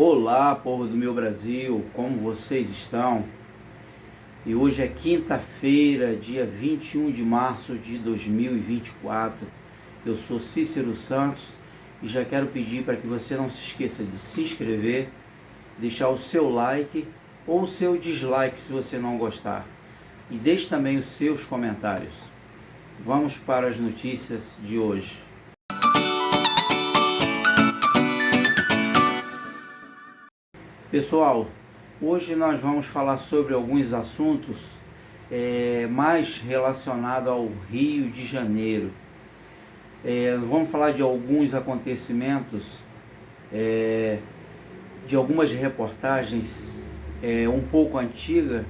Olá, povo do meu Brasil, como vocês estão? E hoje é quinta-feira, dia 21 de março de 2024. Eu sou Cícero Santos e já quero pedir para que você não se esqueça de se inscrever, deixar o seu like ou o seu dislike se você não gostar. E deixe também os seus comentários. Vamos para as notícias de hoje. Pessoal, hoje nós vamos falar sobre alguns assuntos mais relacionados ao Rio de Janeiro. Vamos falar de alguns acontecimentos, de algumas reportagens um pouco antigas,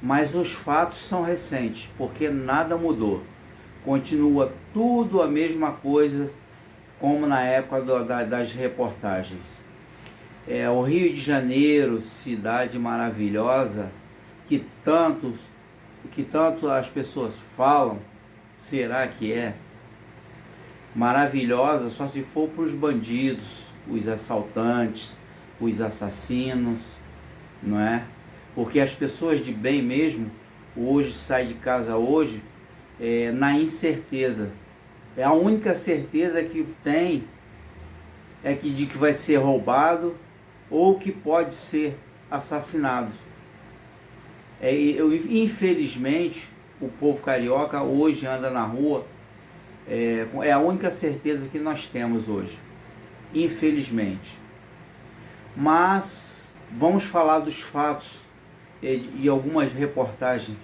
mas os fatos são recentes, porque nada mudou. Continua tudo a mesma coisa como na época das reportagens. O Rio de Janeiro, cidade maravilhosa, que tanto as pessoas falam, será que é? Maravilhosa só se for para os bandidos, os assaltantes, os assassinos, não é? Porque as pessoas de bem mesmo, hoje saem de casa hoje na incerteza. A única certeza que tem de que vai ser roubado ou que pode ser assassinado. Infelizmente, o povo carioca hoje anda na rua, é a única certeza que nós temos hoje, infelizmente. Mas vamos falar dos fatos e algumas reportagens,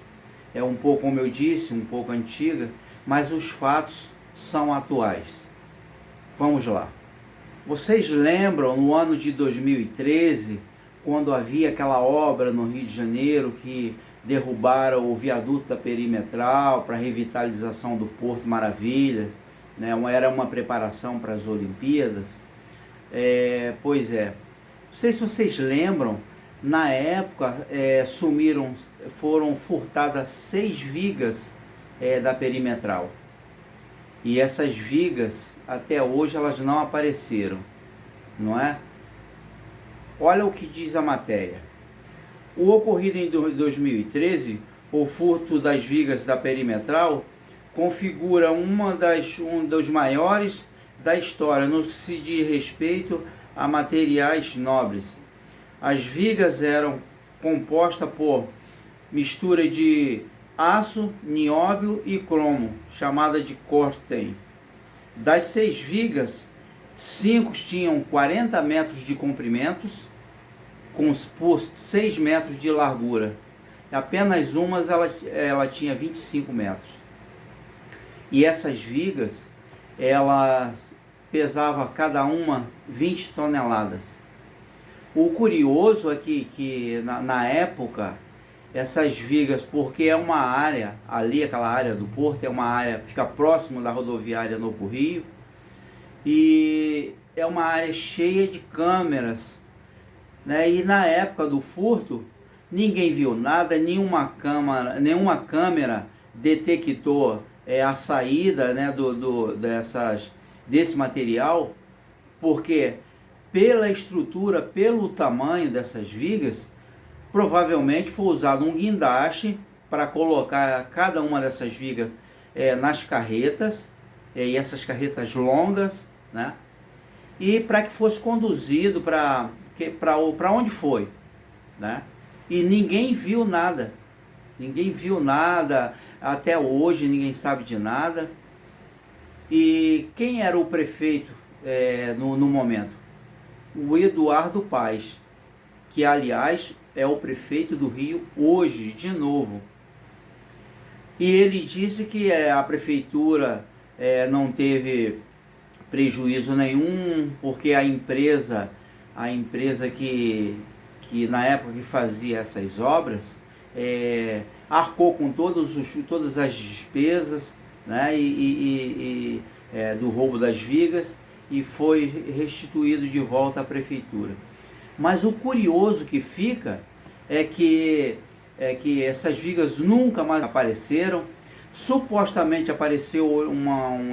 um pouco, como eu disse, um pouco antiga, mas os fatos são atuais. Vamos lá. Vocês lembram no ano de 2013, quando havia aquela obra no Rio de Janeiro que derrubaram o viaduto da Perimetral para a revitalização do Porto Maravilhas, né? Era uma preparação para as Olimpíadas. Pois é, não sei se vocês lembram, na época foram furtadas 6 vigas da Perimetral. E essas vigas, até hoje, elas não apareceram, não é? Olha o que diz a matéria. O ocorrido em 2013, o furto das vigas da Perimetral, configura um dos maiores da história no que se diz respeito a materiais nobres. As vigas eram compostas por mistura de aço, nióbio e cromo, chamada de Corten. Das 6 vigas, 5 tinham 40 metros de comprimentos, por 6 metros de largura. Apenas umas ela tinha 25 metros. E essas vigas, elas pesavam cada uma 20 toneladas. O curioso é que na época, essas vigas, porque é uma área, ali aquela área do porto, é uma área que fica próximo da rodoviária Novo Rio, e é uma área cheia de câmeras, né? E na época do furto, ninguém viu nada, nenhuma câmera detectou a saída, né, desse material, porque pela estrutura, pelo tamanho dessas vigas, provavelmente foi usado um guindaste para colocar cada uma dessas vigas nas carretas, e essas carretas longas, né? E para que fosse conduzido para onde foi, né? E ninguém viu nada, até hoje ninguém sabe de nada. E quem era o prefeito no momento? O Eduardo Paes, que aliás é o prefeito do Rio hoje, de novo. E ele disse que a prefeitura não teve prejuízo nenhum, porque a empresa que na época que fazia essas obras, arcou com todas as despesas, né, do roubo das vigas, e foi restituído de volta à prefeitura. Mas o curioso que fica é que essas vigas nunca mais apareceram. Supostamente apareceu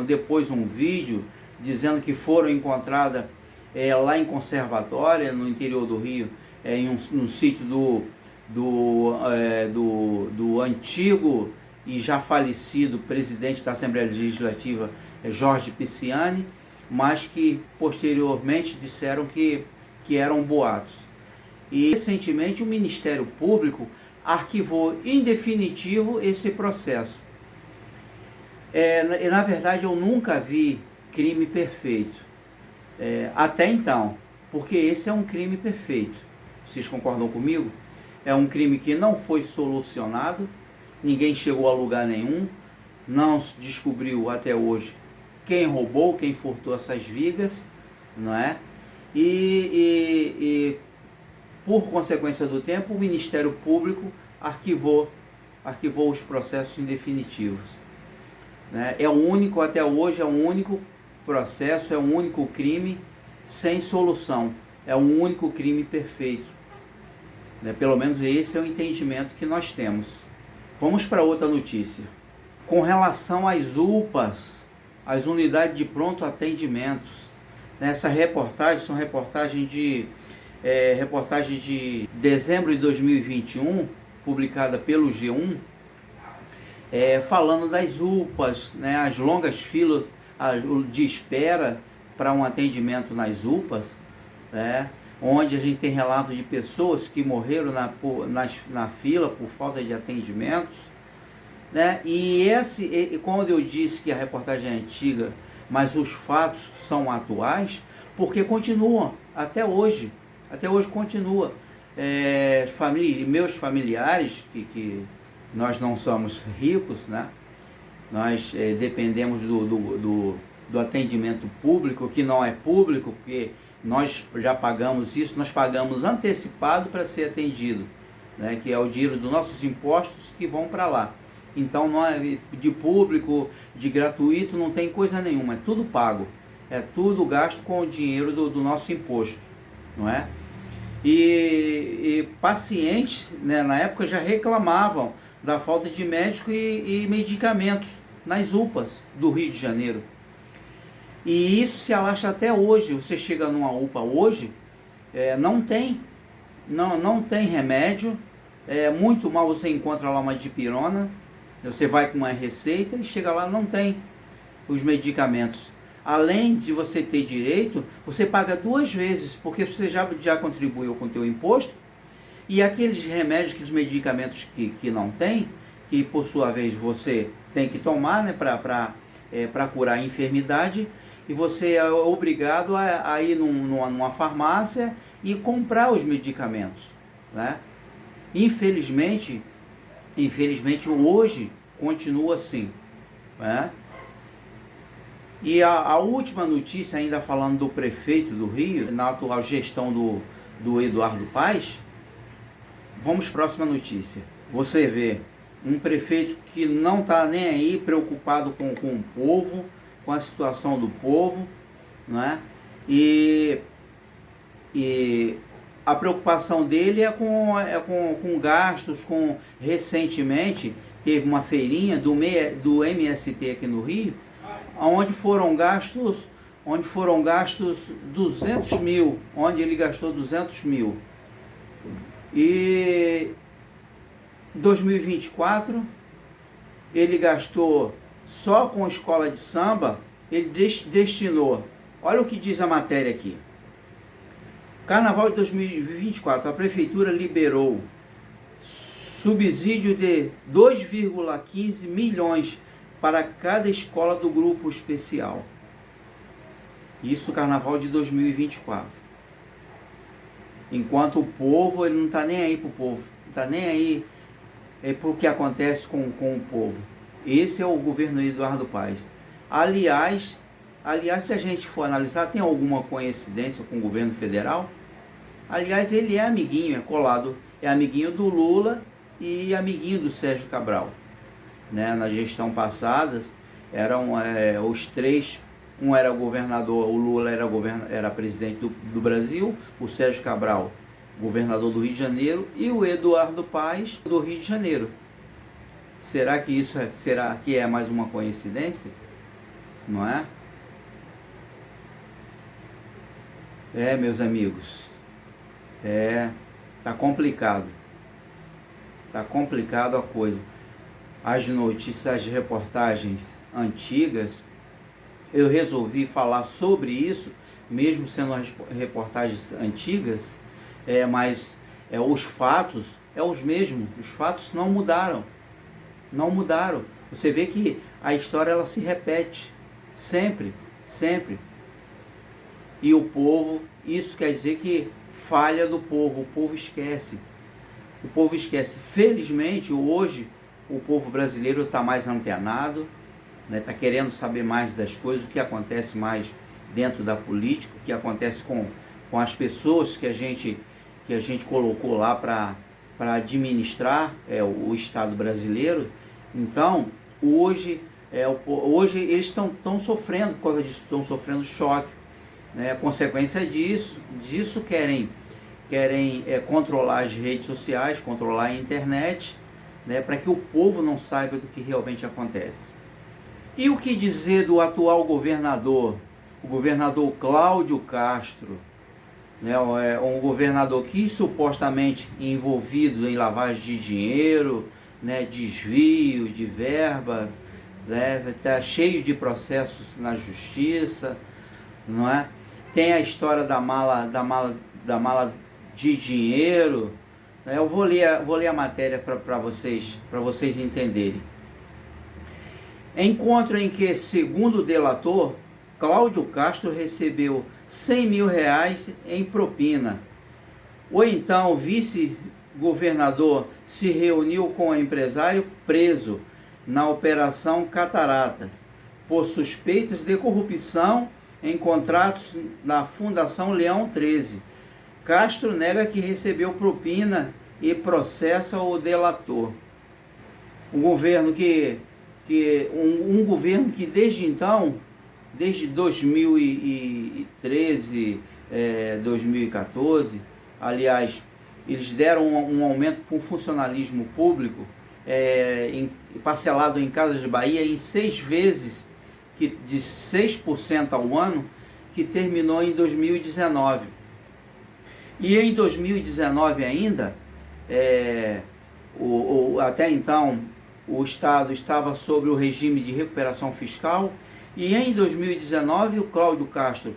depois um vídeo dizendo que foram encontradas lá em Conservatória, no interior do Rio, no sítio do antigo e já falecido presidente da Assembleia Legislativa, Jorge Pisciani, mas que posteriormente disseram que eram boatos. E recentemente o Ministério Público arquivou em definitivo esse processo. Na verdade, eu nunca vi crime perfeito, até então, porque esse é um crime perfeito. Vocês concordam comigo? É um crime que não foi solucionado, ninguém chegou a lugar nenhum, não se descobriu até hoje quem roubou, quem furtou essas vigas, não é? E por consequência do tempo, o Ministério Público arquivou os processos indefinitivos. Né? É o único, até hoje, é o único processo, é o único crime sem solução, é o único crime perfeito. Né? Pelo menos esse é o entendimento que nós temos. Vamos para outra notícia. Com relação às UPAs, as unidades de pronto atendimentos, nessa reportagem, são reportagens de dezembro de 2021, publicada pelo G1, falando das UPAs, né, as longas filas de espera para um atendimento nas UPAs, né, onde a gente tem relatos de pessoas que morreram na fila por falta de atendimentos, né, quando eu disse que a reportagem é antiga, mas os fatos são atuais, porque continuam até hoje continua. Meus familiares, que nós não somos ricos, né? Nós dependemos do atendimento público, que não é público, porque nós já pagamos isso, nós pagamos antecipado para ser atendido, né? Que é o dinheiro dos nossos impostos que vão para lá. Então, não é de público, de gratuito, não tem coisa nenhuma, é tudo pago, é tudo gasto com o dinheiro do nosso imposto, não é? E pacientes, né, na época já reclamavam da falta de médico e medicamentos nas UPAs do Rio de Janeiro. E isso se alastra até hoje. Você chega numa UPA hoje, não tem remédio, muito mal você encontra lá uma dipirona, você vai com uma receita e chega lá, não tem os medicamentos. Além de você ter direito, você paga 2 vezes, porque você já contribuiu com o teu imposto, e aqueles remédios, aqueles medicamentos que não tem, que por sua vez você tem que tomar, né, para curar a enfermidade, e você é obrigado a ir numa farmácia e comprar os medicamentos, né? Infelizmente hoje continua assim, né? E a última notícia, ainda falando do prefeito do Rio, na atual gestão do Eduardo Paes, vamos para a próxima notícia. Você vê um prefeito que não está nem aí, preocupado com o povo, com a situação do povo, né? E a preocupação dele é com gastos, recentemente teve uma feirinha do MST aqui no Rio, onde foram gastos 200 mil, onde ele gastou 200 mil. E 2024 ele gastou só com escola de samba, ele destinou, olha o que diz a matéria aqui. Carnaval de 2024, a prefeitura liberou subsídio de 2,15 milhões para cada escola do grupo especial. Isso Carnaval de 2024. Enquanto o povo, ele não está nem aí para o povo, não está nem aí para o que acontece com o povo. Esse é o governo Eduardo Paes. Aliás, se a gente for analisar, tem alguma coincidência com o governo federal? Aliás, ele é amiguinho, é colado, é amiguinho do Lula e amiguinho do Sérgio Cabral. Né? Na gestão passada, eram os três, um era governador, o Lula era presidente do Brasil, o Sérgio Cabral, governador do Rio de Janeiro, e o Eduardo Paes, do Rio de Janeiro. Será que é mais uma coincidência? Não é? Meus amigos, tá complicado. Tá complicado a coisa. As notícias, as reportagens antigas, eu resolvi falar sobre isso, mesmo sendo reportagens antigas, mas os fatos os mesmos, os fatos não mudaram, não mudaram. Você vê que a história ela se repete, sempre, sempre. E o povo, isso quer dizer que falha do povo, o povo esquece. O povo esquece. Felizmente, hoje, o povo brasileiro está mais antenado, está querendo saber mais das coisas, o que acontece mais dentro da política, o que acontece com as pessoas que a gente colocou lá para administrar o Estado brasileiro. Então, hoje eles estão sofrendo por causa disso, estão sofrendo choque. A consequência disso querem controlar as redes sociais, controlar a internet, para que o povo não saiba do que realmente acontece. E o que dizer do atual governador, o governador Cláudio Castro, um governador que supostamente envolvido em lavagem de dinheiro, desvio de verbas, está cheio de processos na justiça, não é? Tem a história da mala de dinheiro. Eu vou ler a matéria para vocês entenderem. Encontro em que, segundo o delator, Cláudio Castro recebeu 100 mil reais em propina. O então vice-governador se reuniu com o empresário preso na Operação Cataratas por suspeitas de corrupção em contratos na Fundação Leão 13. Castro nega que recebeu propina e processa o delator. Um governo que desde então, desde 2013, 2014, aliás, eles deram um aumento para o funcionalismo público, parcelado em Casas de Bahia em 6 vezes, de 6% ao ano, que terminou em 2019. E em 2019 ainda, até então, o Estado estava sobre o regime de recuperação fiscal, e em 2019 o Cláudio Castro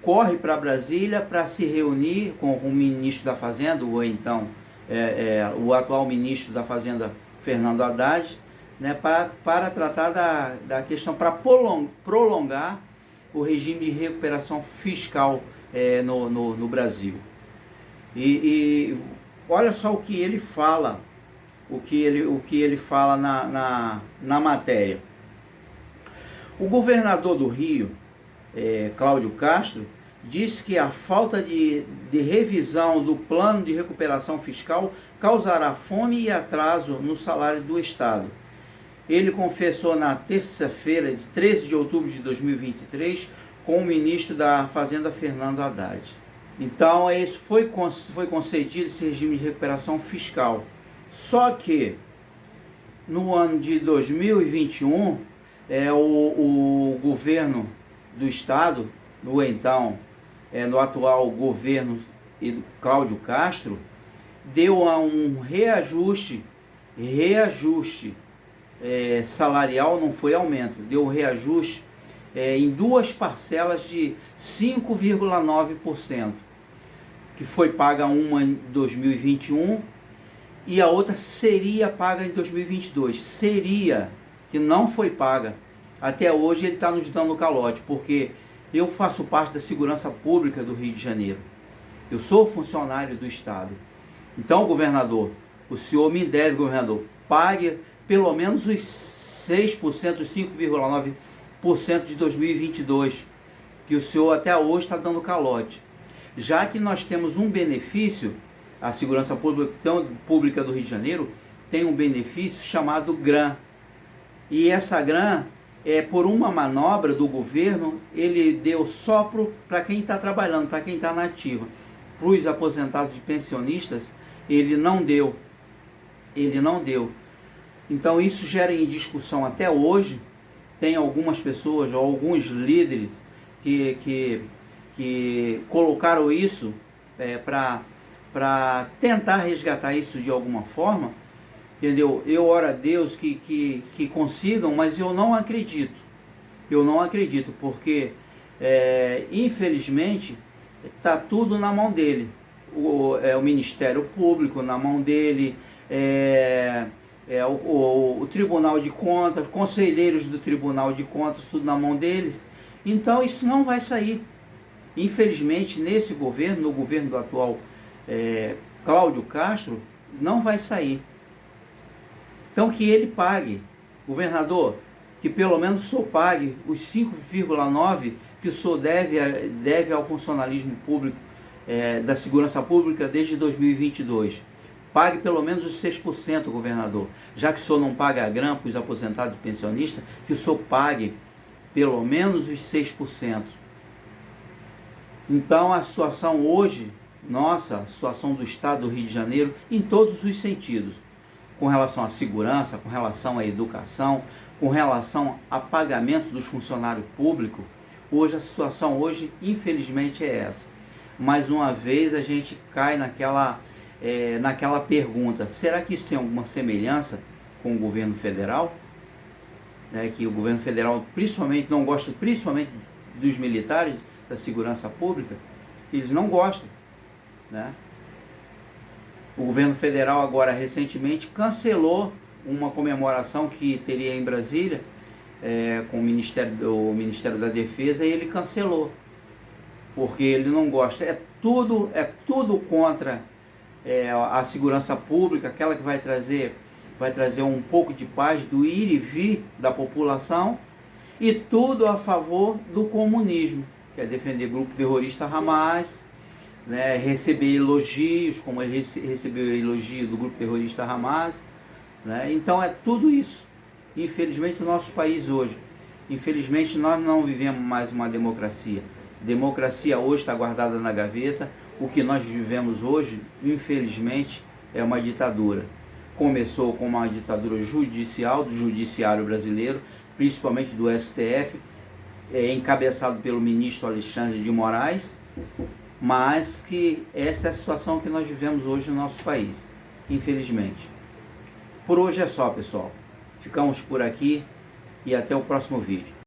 corre para Brasília para se reunir com o ministro da Fazenda, ou então o atual ministro da Fazenda, Fernando Haddad, para tratar da questão, para prolongar o regime de recuperação fiscal no Brasil. E olha só o que ele fala, o que ele fala na matéria. O governador do Rio, Cláudio Castro, disse que a falta de revisão do plano de recuperação fiscal causará fome e atraso no salário do Estado. Ele confessou na terça-feira, de 13 de outubro de 2023, com o ministro da Fazenda, Fernando Haddad. Então, esse foi concedido esse regime de recuperação fiscal. Só que, no ano de 2021, o governo do Estado, no atual governo Cláudio Castro, deu um reajuste salarial, não foi aumento, deu um reajuste em 2 parcelas de 5,9%, que foi paga uma em 2021 e a outra seria paga em 2022. Seria, que não foi paga. Até hoje ele está nos dando calote, porque eu faço parte da segurança pública do Rio de Janeiro. Eu sou funcionário do Estado. Então, governador, o senhor me deve, governador, pague pelo menos os 6%, os 5,9% de 2022, que o senhor até hoje está dando calote. Já que nós temos um benefício, a segurança pública do Rio de Janeiro tem um benefício chamado GRAM. E essa GRAM, por uma manobra do governo, ele deu só para quem está trabalhando, para quem está na ativa. Para os aposentados e pensionistas, ele não deu. Então isso gera em discussão até hoje. Tem algumas pessoas, ou alguns líderes que que colocaram isso para tentar resgatar isso de alguma forma, entendeu? Eu oro a Deus que consigam, mas eu não acredito. Eu não acredito, porque infelizmente está tudo na mão dele. O Ministério Público na mão dele, o Tribunal de Contas, conselheiros do Tribunal de Contas, tudo na mão deles. Então isso não vai sair. Infelizmente, nesse governo, no governo do atual Cláudio Castro, não vai sair. Então que ele pague, governador, que pelo menos o senhor pague os 5,9 que o senhor deve ao funcionalismo público, da segurança pública desde 2022. Pague pelo menos os 6%, governador. Já que o senhor não paga a grana para os aposentados e pensionistas, que o senhor pague pelo menos os 6%. Então a situação hoje, nossa, a situação do Estado do Rio de Janeiro, em todos os sentidos, com relação à segurança, com relação à educação, com relação a pagamento dos funcionários públicos, hoje a situação hoje, infelizmente, é essa. Mais uma vez a gente cai naquela pergunta, será que isso tem alguma semelhança com o governo federal? Que o governo federal principalmente não gosta, principalmente dos militares, da segurança pública, eles não gostam, né? O governo federal agora recentemente cancelou uma comemoração que teria em Brasília com o Ministério da Defesa, e ele cancelou porque ele não gosta. É tudo contra a segurança pública, aquela que vai trazer um pouco de paz, do ir e vir da população, e tudo a favor do comunismo, que é defender grupo terrorista Hamas, né, receber elogios, como ele recebeu elogio do grupo terrorista Hamas, né? Então é tudo isso. Infelizmente o nosso país hoje, infelizmente nós não vivemos mais uma democracia. Democracia hoje está guardada na gaveta. O que nós vivemos hoje, infelizmente, é uma ditadura. Começou com uma ditadura judicial, do judiciário brasileiro, principalmente do STF, encabeçado pelo ministro Alexandre de Moraes, mas que essa é a situação que nós vivemos hoje no nosso país, infelizmente. Por hoje é só, pessoal. Ficamos por aqui e até o próximo vídeo.